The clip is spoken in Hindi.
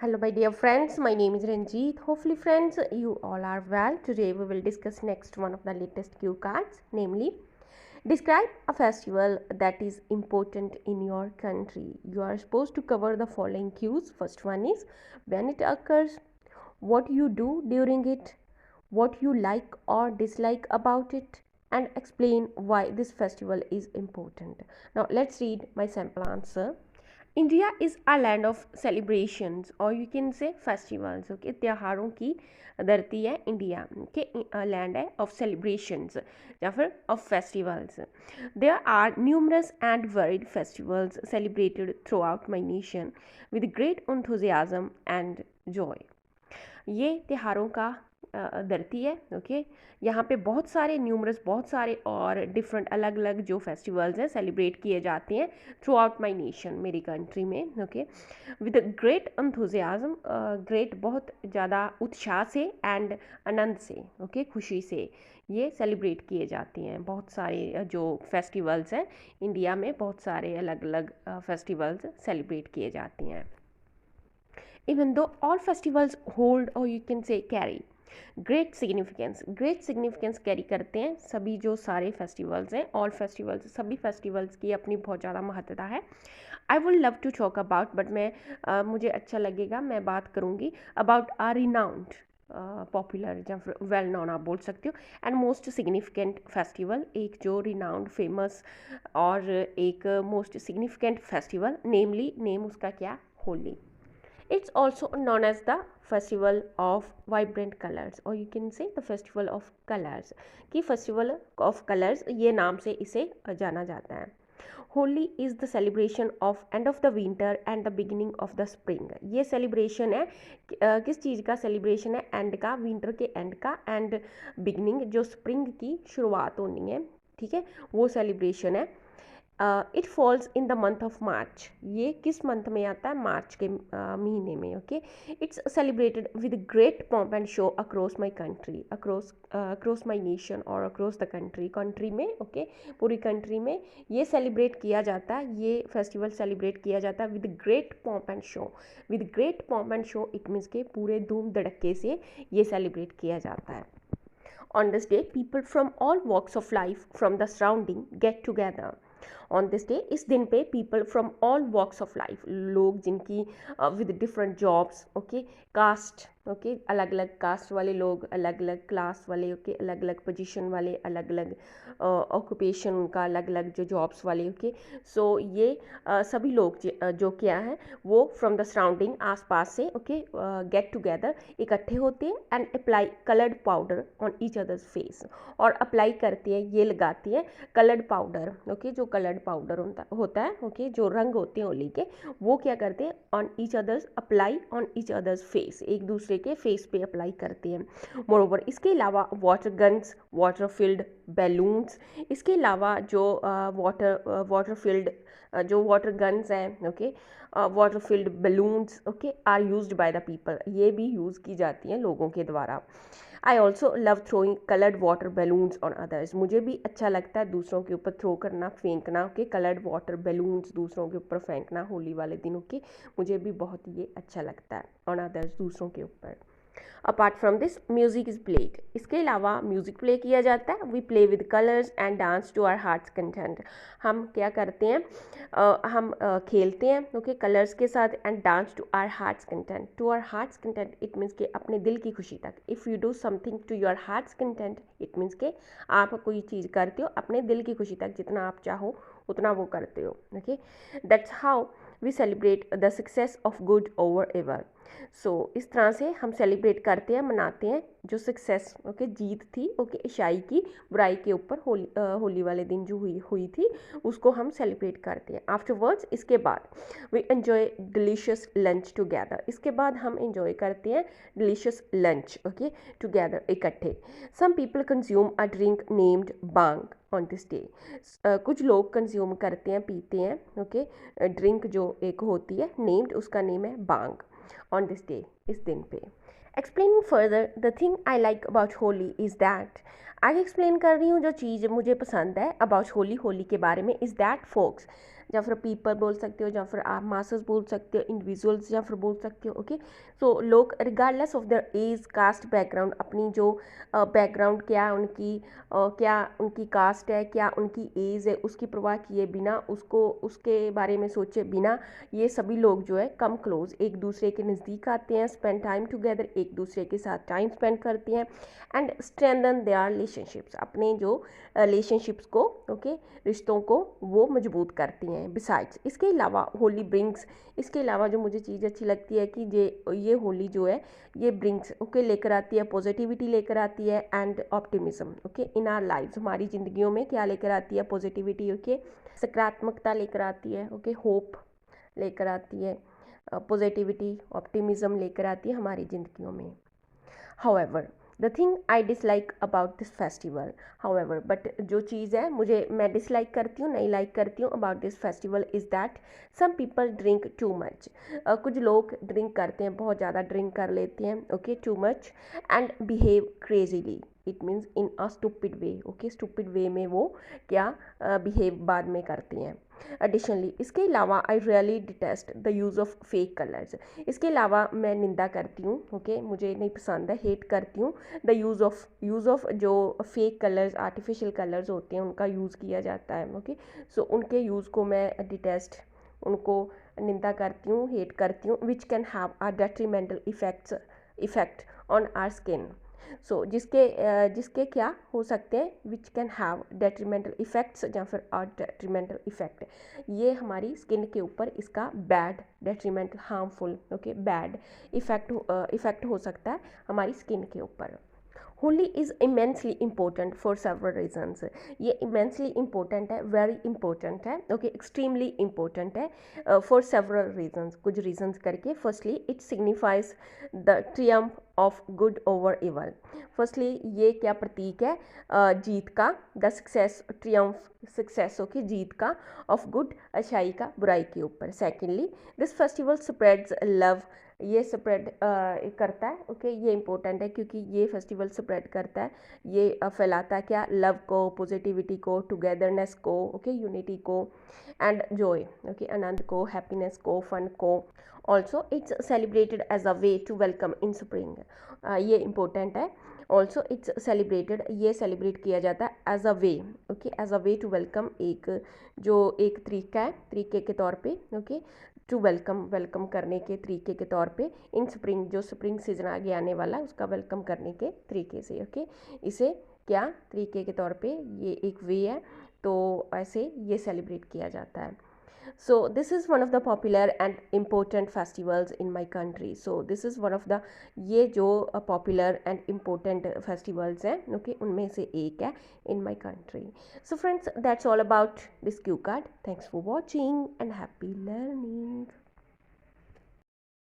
Hello, my dear friends. My name is Ranjeet. Hopefully, friends, you all are well. Today, we will discuss next one of the latest cue cards, namely, describe a festival that is important in your country. You are supposed to cover the following cues. First one is when it occurs, what you do during it, what you like or dislike about it, and explain why this festival is important. Now, let's read my sample answer. India is a land of celebrations और you can say festivals okay त्योहारों की धरती है इंडिया के लैंड है ऑफ सेलिब्रेशंस या फिर of festivals there are numerous and varied festivals celebrated through my nation with great enthusiasm and joy ये त्योहारों का धरती है ओके यहाँ पे बहुत सारे न्यूमरस बहुत सारे और डिफरेंट अलग अलग जो फेस्टिवल्स हैं सेलिब्रेट किए जाते हैं थ्रू आउट माई नेशन मेरी कंट्री में okay with great enthusiasm great बहुत ज़्यादा उत्साह से एंड आनंद से ओके खुशी से ये सेलिब्रेट किए जाते हैं बहुत सारे जो फेस्टिवल्स हैं इंडिया में बहुत सारे अलग अलग फेस्टिवल्स सेलिब्रेट किए जाते हैं even though all festivals hold or you can say carry great significance carry करते हैं सभी जो सारे फेस्टिवल्स हैं ऑल फेस्टिवल्स सभी फेस्टिवल्स की अपनी बहुत ज़्यादा महत्वता है I would love to talk about but मैं मुझे अच्छा लगेगा मैं बात करूँगी अबाउट आ रिनाउंड पॉपुलर या फिर वेल नोन आप बोल सकते हो एंड मोस्ट सिग्निफिकेंट फेस्टिवल एक जो रिनाउंड फेमस और एक मोस्ट सिग्निफिकेंट फेस्टिवल नेमली नेम उसका क्या Holi It's also known as the festival of vibrant colors or you can say the festival of colors कि festival of colors ये नाम से इसे जाना जाता है Holi is the celebration of end of the winter and the beginning of the spring ये सेलिब्रेशन है किस चीज़ का सेलिब्रेशन है एंड का विंटर के एंड का एंड बिगिनिंग जो स्प्रिंग की शुरुआत होनी है ठीक है वो सेलिब्रेशन है it falls in the month of March ये किस मंथ में आता है मार्च के महीने में okay it's celebrated with great pomp and show across my country across my nation और अक्रॉस द कंट्री में ओके पूरी कंट्री में ये सेलिब्रेट किया जाता है ये फेस्टिवल सेलिब्रेट किया जाता है with great pomp and show with great pomp and show it means के पूरे धूम धड़क्के से ये सेलिब्रेट किया जाता है On this day, people from all walks of life from the surrounding get together. On this day इस दिन पे people from all walks of life लोग जिनकी with different jobs okay caste okay अलग अलग कास्ट वाले लोग अलग अलग क्लास वाले ओके अलग अलग पोजीशन वाले अलग अलग ऑक्यूपेशन उनका अलग अलग जो जॉब्स वाले ओके सो ये सभी लोग जो क्या है वो फ्रॉम द सराउंडिंग आसपास से ओके गेट टुगेदर इकट्ठे होते हैं and apply coloured powder on each others face और अप्लाई करती है ये लगाती है कलर्ड पाउडर ओके जो कलर्ड पाउडर होता है ओके जो रंग होते हैं होली के वो क्या करते हैं on each others apply on each others face एक दूसरे के फेस पे अप्लाई करते हैं मोरोवर इसके अलावा water guns water filled balloons इसके अलावा जो वाटर फील्ड जो वाटर गन्स हैं okay water filled balloons okay are used by the people ये भी यूज़ की जाती हैं लोगों के द्वारा I also love throwing coloured water balloons on others मुझे भी अच्छा लगता है दूसरों के ऊपर थ्रो करना फेंकना ओके कलर्ड वाटर बैलून्स दूसरों के ऊपर फेंकना होली वाले दिनों के मुझे भी बहुत ये अच्छा लगता है ऑन अदर्स दूसरों के ऊपर apart from this music is played इसके अलावा म्यूज़िक प्ले किया जाता है we play with colours and dance to our heart's content हम क्या करते हैं हम खेलते हैं ओके कलर्स के साथ and dance to our heart's content it means के अपने दिल की खुशी तक if you do something to your heart's content it means के आप कोई चीज़ करते हो अपने दिल की खुशी तक जितना आप चाहो उतना वो करते हो okay that's how we celebrate the success of good over evil so इस तरह से हम सेलिब्रेट करते हैं मनाते हैं जो सक्सेस ओके जीत थी ओके ईशाई की बुराई के ऊपर होली वाले दिन जो हुई थी उसको हम सेलिब्रेट करते हैं आफ्टरवर्ड्स इसके बाद we enjoy delicious lunch together इसके बाद हम एंजॉय करते हैं डिलीशियस लंच ओके टुगेदर इकट्ठे some people consume a drink named bhang on this day कुछ लोग कंज्यूम करते हैं पीते हैं ओके ड्रिंक जो एक होती है नेम्ड उसका नेम है बांग ऑन दिस डे इस दिन पे explaining further the thing I like about Holi is that आगे एक्सप्लेन कर रही हूँ जो चीज़ मुझे पसंद है अबाउट होली के बारे में इज़ दैट फोक्स या फिर पीपल बोल सकते हो, या फिर आप मासेस बोल सकते हो, इंडिविजुअल्स या फिर बोल सकते हो। ओके, सो लोग regardless of their age, caste, background, अपनी जो बैकग्राउंड क्या उनकी क्या उनकी कास्ट है, क्या उनकी एज है, उसकी परवाह किए बिना, उसको उसके बारे में सोचे बिना, ये सभी लोग जो है कम क्लोज, एक दूसरे के नज़दीक आते हैं, स्पेंड टाइम टुगेदर, एक दूसरे के साथ टाइम स्पेंड करते हैं, एंड स्ट्रेंथन देयर रिलेशनशिप्स, अपने जो रिलेशनशिप्स को, ओके, रिश्तों को वो मजबूत करती हैं। बिसाइड्स, इसके अलावा होली ब्रिंग्स, इसके अलावा जो मुझे चीज़ अच्छी लगती है कि ये होली जो है ये ब्रिंग्स, ओके, लेकर आती है पॉजिटिविटी, लेकर आती है and optimism, okay, in our lives, हमारी ज़िंदगियों में क्या लेकर आती है? पॉजिटिविटी, ओके, सकारात्मकता लेकर आती है, ओके, होप लेकर आती है, पॉजिटिविटी, ऑप्टिमिज्म लेकर आती है हमारी ज़िंदगियों में। However, the thing I dislike about this festival, however, but जो चीज़ है मैं dislike करती हूँ, नहीं like करती हूँ about this festival is that some people drink too much. कुछ लोग drink करते हैं, बहुत ज़्यादा drink कर लेते हैं, okay, too much, and behave crazily. It means in a stupid way, okay, stupid way में वो क्या behave बाद में करते हैं। एडिशनली, इसके अलावा I really detest the use of fake colours, इसके अलावा मैं निंदा करती हूँ, ओके, मुझे नहीं पसंद है, हेट करती हूँ द यूज़ ऑफ जो फेक कलर्स, आर्टिफिशियल कलर्स होते हैं उनका यूज़ किया जाता है, ओके, सो उनके यूज़ को मैं डिटेस्ट, उनको निंदा करती हूँ, हेट करती हूँ, which can have a detrimental effect on our skin. So जिसके क्या हो सकते हैं, which can have detrimental effects, या फिर आर डेट्रीमेंटल इफेक्ट, ये हमारी स्किन के ऊपर इसका bad, detrimental, harmful, okay, bad effect हो सकता है हमारी स्किन के ऊपर। Holi is immensely important for several reasons, ये इमेंसली इम्पोर्टेंट है, वेरी इंपॉर्टेंट है, ओके, एक्सट्रीमली इम्पोर्टेंट है फॉर सेवरल रीजन्स, कुछ रीजन्स करके। Firstly it signifies the triumph of good over evil, firstly ये क्या प्रतीक है? जीत का, the success, triumph, success, okay, जीत का, ऑफ गुड, अच्छाई का बुराई के ऊपर। Secondly, this festival spreads love, ये स्प्रेड करता है, ओके, ये इंपॉर्टेंट है क्योंकि ये फेस्टिवल स्प्रेड करता है, ये फैलाता है क्या? लव को, पॉजिटिविटी को, टुगेदरनेस को, ओके, यूनिटी को, एंड जॉय, ओके, आनंद को, हैप्पीनेस को, फन को। Also it's celebrated as a way to welcome in spring, ये इंपॉर्टेंट है। ऑल्सो इट्स सेलिब्रेटेड, ये सेलिब्रेट किया जाता है as a way, okay, as a way to welcome, एक तरीका है, तरीके के तौर पे, ओके, टू वेलकम करने के तरीके के तौर पे, इन स्प्रिंग, जो स्प्रिंग सीजन आगे आने वाला है उसका वेलकम करने के तरीके से, ओके, इसे क्या तरीके के तौर पे, ये एक वे है, तो ऐसे ये सेलिब्रेट किया जाता है। So this is one of the popular and important festivals in my country. So this is one of the, ये जो popular and important festivals हैं, okay, उनमें से एक है in my country. So friends, that's all about this cue card. Thanks for watching and happy learning.